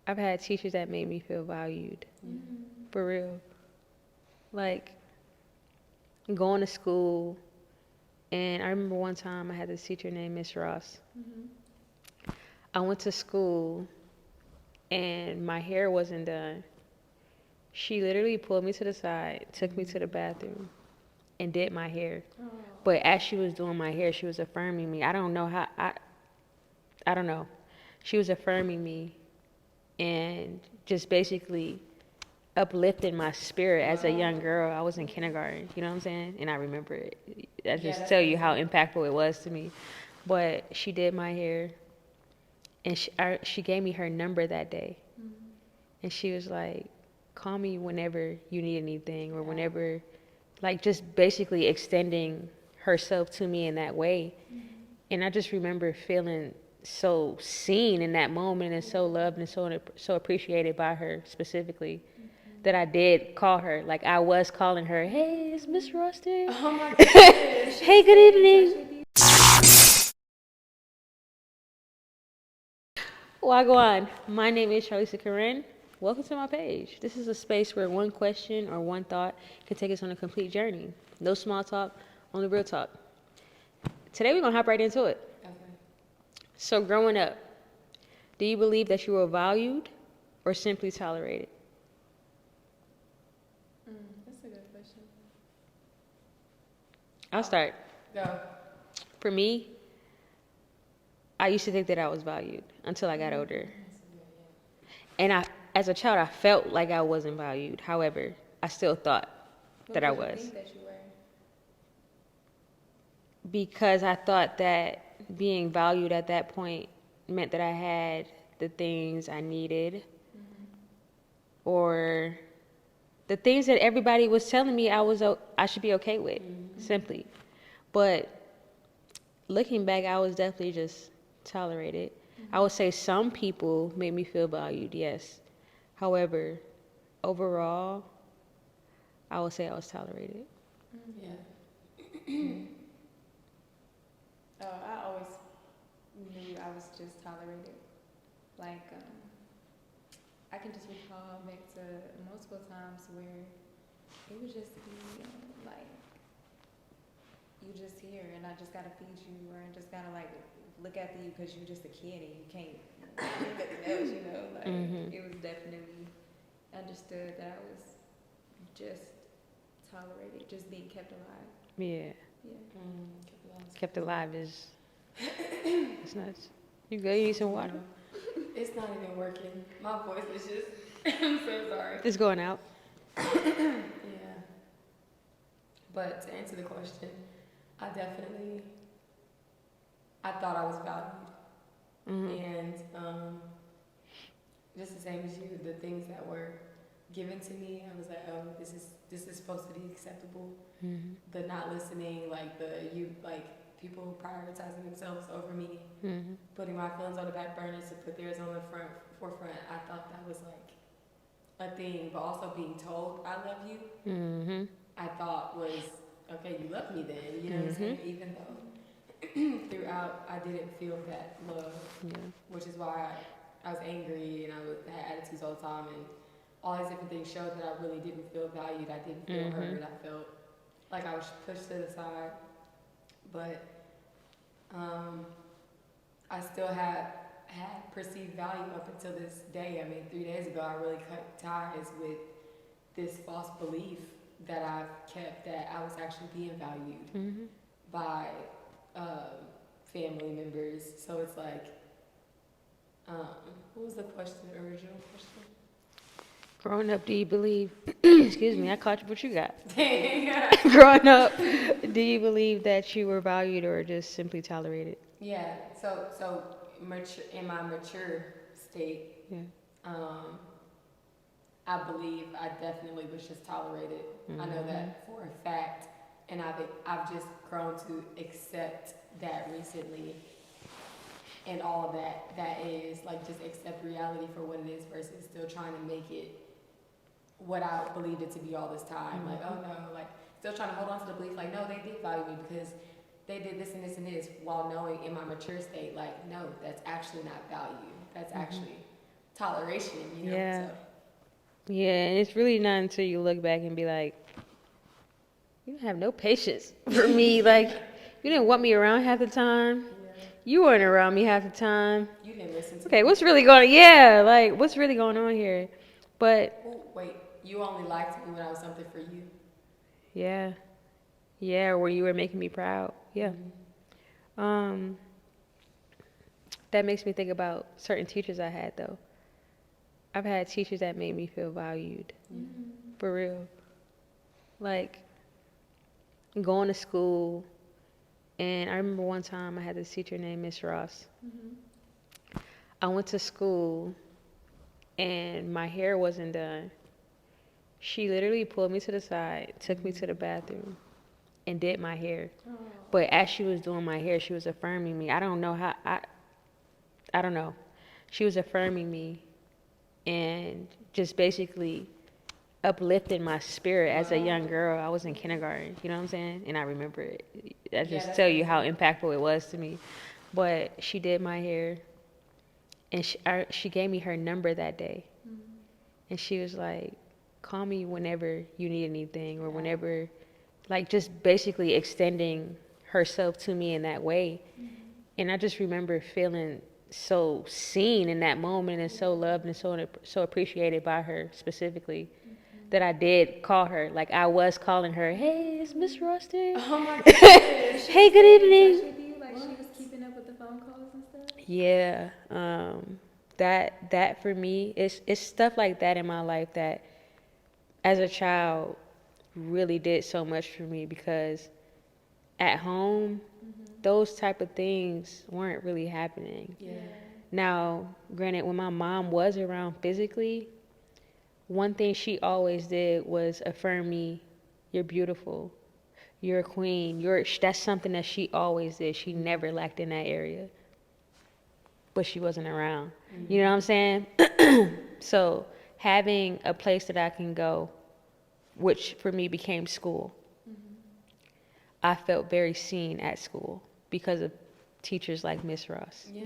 I've had teachers that made me feel valued, for real. Like going to school, and I remember one time I had this teacher named Miss Ross. I went to school and my hair wasn't done. She literally pulled me to the side, took me to the bathroom, and did my hair. But as she was doing my hair, she was affirming me. I don't know how I don't know. She was affirming me and just basically uplifting my spirit as a young girl. I was in kindergarten, you know what I'm saying? And I remember it. I just tell you how impactful it was to me. But she did my hair, and she gave me her number that day. And she was like, call me whenever you need anything or whenever, like just basically extending herself to me in that way. And I just remember feeling so seen in that moment and so loved and so appreciated by her specifically that I did call her. Like I was calling her, hey, is Miss Ross there? Oh my goodness. Hey, good evening. Wagwan. My name is Charlisa Corinne. Welcome to my page. This is a space where one question or one thought can take us on a complete journey. No small talk, only real talk. Today we're gonna hop right into it. Okay. So growing up, do you believe that you were valued or simply tolerated? That's a good question. I'll start. Go. For me, I used to think that I was valued until I got older. And as a child, I felt like I wasn't valued. However, I still thought that I What did you was. think that you were? Because I thought that being valued at that point meant that I had the things I needed or the things that everybody was telling me I should be okay with, simply. But looking back, I was definitely just tolerated. I would say some people made me feel valued, yes. However, overall, I would say I was tolerated. Yeah. I always knew I was just tolerated. Like, I can just recall back to multiple times where it would just be like, you just here and I just gotta feed you or I just gotta like look after you because you're just a kid and you can't do nothing else, you know? Like, it was definitely understood that I was just tolerated, just being kept alive. Yeah. Yeah. Kept alive is, it's nuts. You good? You need some water? It's not even working. My voice is just, I'm so sorry. It's going out. Yeah. But to answer the question, I definitely, I thought I was valued. And just the same as you, the things that were given to me, I was like, oh, this is supposed to be acceptable. The not listening, like people prioritizing themselves over me, putting my feelings on the back burner to put theirs on the forefront. I thought that was like a thing, but also being told I love you, I thought was okay. You love me then, you know what I'm saying? Even though throughout I didn't feel that love, which is why I was angry and had attitudes all the time and all these different things showed that I really didn't feel valued. I didn't feel heard. I felt like I was pushed to the side, but I still had perceived value up until this day. I mean, 3 days ago, I really cut ties with this false belief that I've kept that I was actually being valued by family members. So it's like, what was the question? The original question? Growing up, do you believe, excuse me, I caught you, what you got? Growing up, do you believe that you were valued or just simply tolerated? Yeah, so mature, in my mature state, I believe I definitely was just tolerated. I know that for a fact, and I've just grown to accept that recently, and all of that is like just accept reality for what it is versus still trying to make it what I believed it to be all this time. Like, oh no, like still trying to hold on to the belief, like, no, they did value me because they did this and this and this, while knowing in my mature state, like, no, that's actually not value. That's actually toleration, you know. Yeah. So Yeah, and it's really not until you look back and be like, you didn't have no patience for me. Like, you didn't want me around half the time. yeah, You weren't around me half the time. you didn't listen to Okay, me. what's really going on? Yeah, like, what's really going on here? But, Oh wait, you only liked me when I was something for you. yeah. Yeah, where you were making me proud. Yeah. Mm-hmm. Um, that makes me think about certain teachers I had, though. I've had teachers that made me feel valued. Mm-hmm. For real. Like, going to school, and I remember one time I had this teacher named Miss Ross. Mm-hmm. I went to school, and my hair wasn't done. She literally pulled me to the side, took me to the bathroom, and did my hair. Oh. But as she was doing my hair, she was affirming me. I don't know how, I don't know. She was affirming me and just basically uplifting my spirit as a young girl. I was in kindergarten, you know what I'm saying? And I remember it. I just that's tell you how amazing. impactful it was to me. But she did my hair, and she gave me her number that day. Mm-hmm. And she was like, call me whenever you need anything, or Yeah. whenever, like, just basically extending herself to me in that way. Mm-hmm. And I just remember feeling so seen in that moment, and so loved and so appreciated by her specifically, that I did call her. Like, I was calling her, hey, is Miss Ross there? Oh my goodness. Hey, good evening. With you, like she was keeping up with the phone calls and stuff. Yeah, that for me, it's stuff like that in my life that, as a child, really did so much for me, because at home, those type of things weren't really happening. Yeah. Now, granted, when my mom was around physically, one thing she always did was affirm me, you're beautiful, you're a queen, that's something that she always did. She never lacked in that area, but she wasn't around. Mm-hmm. You know what I'm saying? So having a place that I can go, which for me became school, I felt very seen at school because of teachers like Miss Ross. Yeah.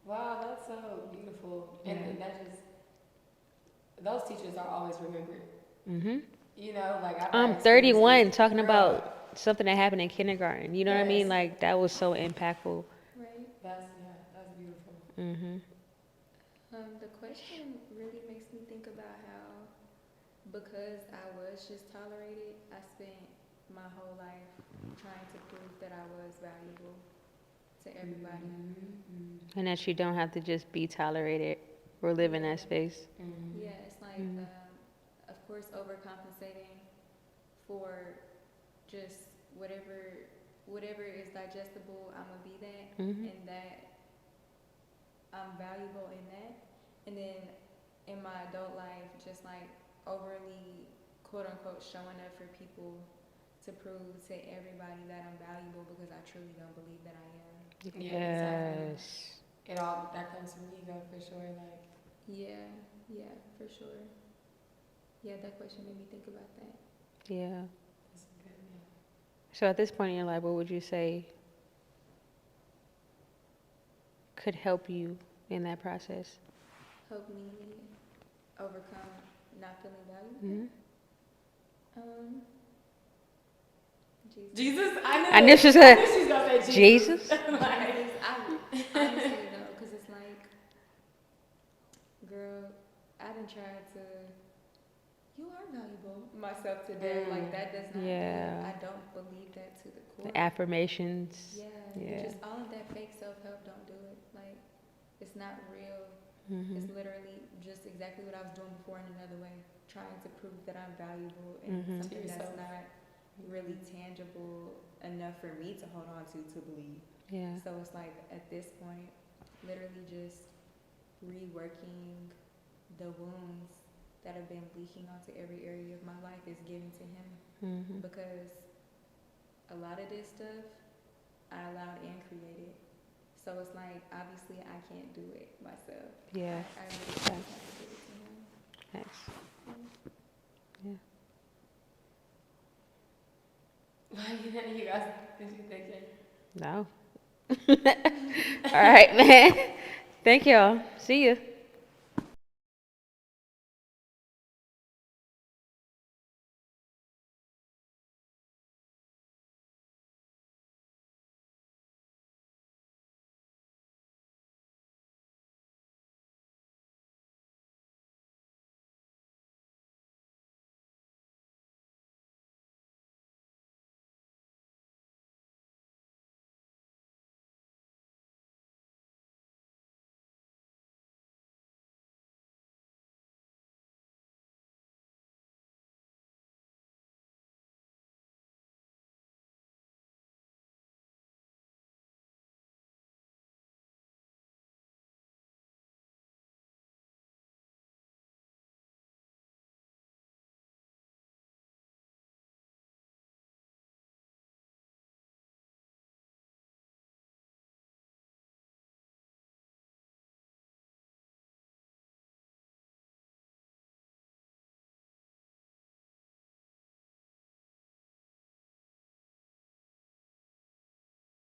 Wow, that's so beautiful. And Yeah. that just, those teachers are always remembered. Hmm. You know, like I've I'm had 31 experiences. talking Girl, about something that happened in kindergarten. You know what I mean? Yes. Like, that was so impactful. Right. That's beautiful. Hmm. The question really makes me think about how, because I was just tolerated, I spent my whole life trying to prove that I was valuable to everybody. Mm-hmm. And that you don't have to just be tolerated or live in that space. Mm-hmm. Yeah, it's like, Mhm. of course, overcompensating for just whatever is digestible. I'm gonna be that, Mhm. and that I'm valuable in that. And then in my adult life, just like overly quote unquote showing up for people to prove to everybody that I'm valuable, because I truly don't believe that I am. Yeah, exactly. Yes. It all that comes from ego for sure. Like, Yeah, yeah, for sure. Yeah, that question made me think about that. Yeah. that's good. Yeah. So at this point in your life, what would you say could help you in that process? Help me overcome not feeling valuable. Hmm. Jesus. Jesus, I knew she was I gonna. knew she was gonna say Jesus. Jesus. Like, Jesus, I honestly though, because it's like, girl, I done tried to. You are valuable. Myself to death, like that does not. Yeah. I don't believe that to the core. The affirmations. Yeah, Yeah. just all of that fake self help. Don't do it. Like, it's not real. Hmm. It's literally just exactly what I was doing before in another way, trying to prove that I'm valuable and Mhm. something To that's yourself. not really tangible enough for me to hold on to believe. Yeah. So it's like at this point, literally just reworking the wounds that have been leaking onto every area of my life is given to him, Hmm. because a lot of this stuff I allowed and created. So it's like, obviously I can't do it myself. Yeah. I really just have to give it to him. Thanks. you guys, did you think it? No. All right, man. Thank y'all. See you.